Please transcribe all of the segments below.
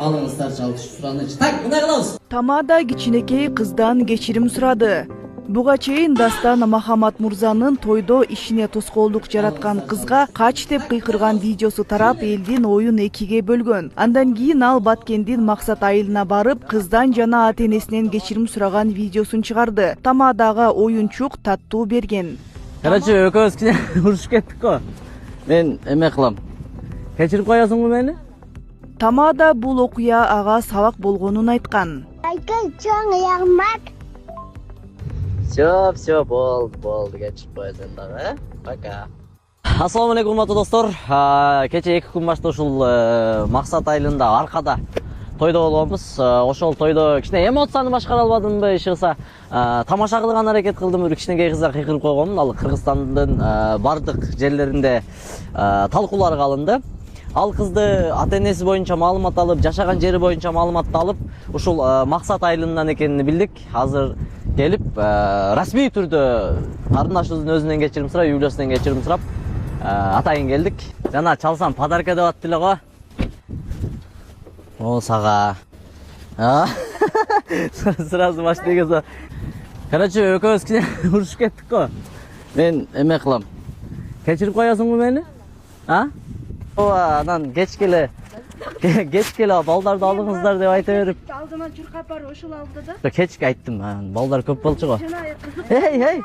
алыңыздар жалгыз сураныч. Так, мындай кылабыз. Тамада кичинекей кыздан кечирим сурады. Буга чейин Дастан Махамат Мурзанын тойдо ишине тоскоолдук жараткан кызга кач деп кыйкырган видеосу тарап элдин оюн экиге бөлгөн. Андан кийин ал Баткендин Максат айылына барып, кыздан жана ата-энесинен кечирим сураган видеосун чыгарды. Тамадагы оюнчук таттуу берген. Короче, экөөбүз кичине урушуп кеттик го. Мен эме кылам. Кечирип коесуңбу мени? Тамада бул окуя ага сабак болгонун айткан. Все, болды, кечирип коесуң дагы, Пока. Ассаламу алейкум, урматтуу достор. Кече 2 күн башта ушул Максат айылында аркада тойдо болгонбуз. Ошол тойдо кичине эмоцияны башкара албадымбы, ишыгса тамаша кылган аракет кылдым. Бир кичинекей кызга кыйкырып койгонмун. Ал Кыргызстандын бардык жерлеринде талкууларга алынды. Ал кызды ата-энеси боюнча маалымат алып, жашаган жери боюнча маалыматты алып, ушул Максат айылынан экенин билдик. Азыр келип, расмий түрдө карындашыбыздын өзүнөн кечирим сурап, Юлиясынан кечирим сурап, атайын келдик. Жана чалсам подарка деп аттылы го. О, сага. Сразу баштайга за. Короче, экөөбүз кичине урушуп кеттик го. Мен эме кылам. Кечирип коесуңбу мени? Анан кеч келе балдарды алыңыздар деп айта берип. Алдынан чуркап барып ошол алды да. Кечке айттым, балдар көп болчу го. Эй.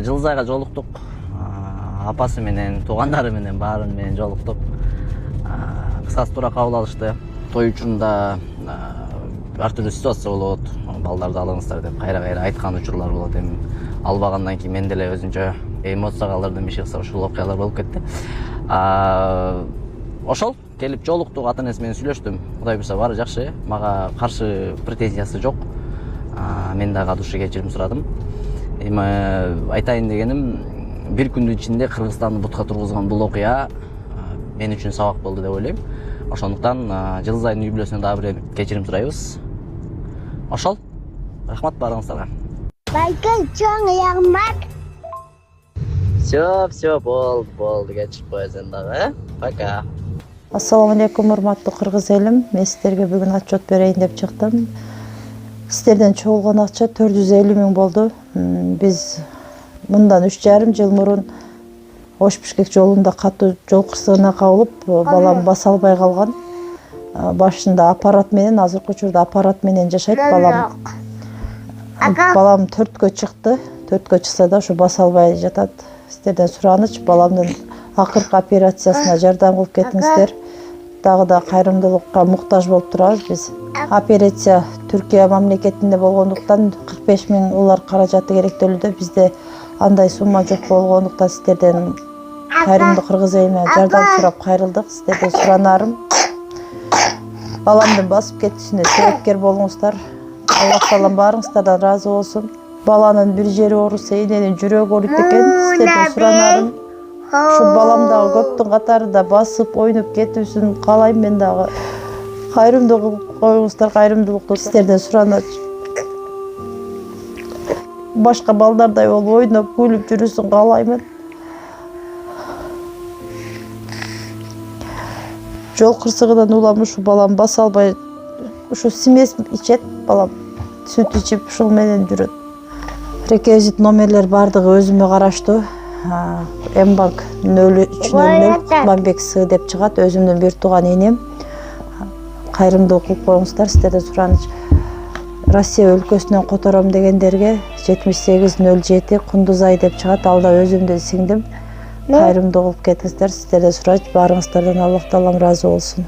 Жылзайга жолуктук. Апасы менен, туугандары менен баарын менен жолуктук. Кыскасы туура кабыл алышты. Той учурунда ар түрдүү ситуация болот. Балдарды алыңыздар деп кайра айткан учурлар болот. Эми албагандан кийин мен деле өзүнчө эмоцияга калдырдым, иши кылса ушул окуялар болуп кетти. Ошол келип жолуктук, ата-энеси менен сүйлөштүм. Кудай буйрса баары жакшы, мага каршы претензиясы жок. Мен дагы катышы кечирим сурадым. Эми айтайын дегеним, бир күндүн ичинде Кыргызстанды бутка тургузган бул окуя мен үчүн сабак болду деп ойлойм. Ошондуктан Жылзайдын үй-бүлөсүнөн дагы бир кечирим сурайбыз. Ошол. Рахмат баарыңыздарга. Все, болды, кечирип коесуң дагы, Пока. Ассаламу алейкум, урматтуу кыргыз элим. Мен сиздерге бүгүн отчет берейин деп чыктым. Сиздерден чогулган акча 450 000 болду. Биз мындан 3,5 жыл мурун Ош-Бишкек жолунда катуу жол кырсыгына кабылып, балам баса албай калган. Башында аппарат менен, азыркы учурда аппарат менен жашайт балам. Балам 4кө чыкты. 4кө чыкса да ушу баса албай жатат. Сиздерден сураныч, баламдын акыркы операциясына жардам кылып кетиңиздер. Дагы да кайрымдуулукка муктаж болуп турабыз биз. Операция Түркия мамлекетинде болгондуктан 45 000 улар каражаты керектөлүүдө. Бизде андай сумма жок болгондуктан сиздерден кайрымдуу кыргыз элине жардам сурап кайрылдык. Сиздерден суранарым, баламдын басып кетишине себепкер болуңуздар. Аллах таалам баарыңыздардан ыраазы болсун. Баланын бир жери ооруса, эненин жүрөгү ооруйт экен. Сиздерден суранарым, ушу балам дагы көптүн катарында басып ойноп кетүүсүн каалайм. Мен дагы кайрымдуу кылып коюңуздар, кайрымдуулукту сиздерден сураныч. Башка балдардай болуп ойноп, күлүп жүрүүсүн каалаймын. Жол кырсыгынан улам ушу балам баса албай, ушу смесь ичет балам. Сүт ичип ушул менен жүрөт. Реквизит номерлер бардыгы өзүмө караштуу. Мбанк 0300 Кутманбек С деп чыгат, өзүмдүн бир тууган энем. Кайрымдуулук кылып коюңуздар, сиздерден сураныч. Россия өлкөсүнөн котором дегендерге 7807 Кундузай деп чыгат, ал да өзүмдүн сиңдим. Кайрымдуу кылып кетиңиздер, сиздерден сураныч, баарыңыздардан Аллах таалам ыраазы болсун.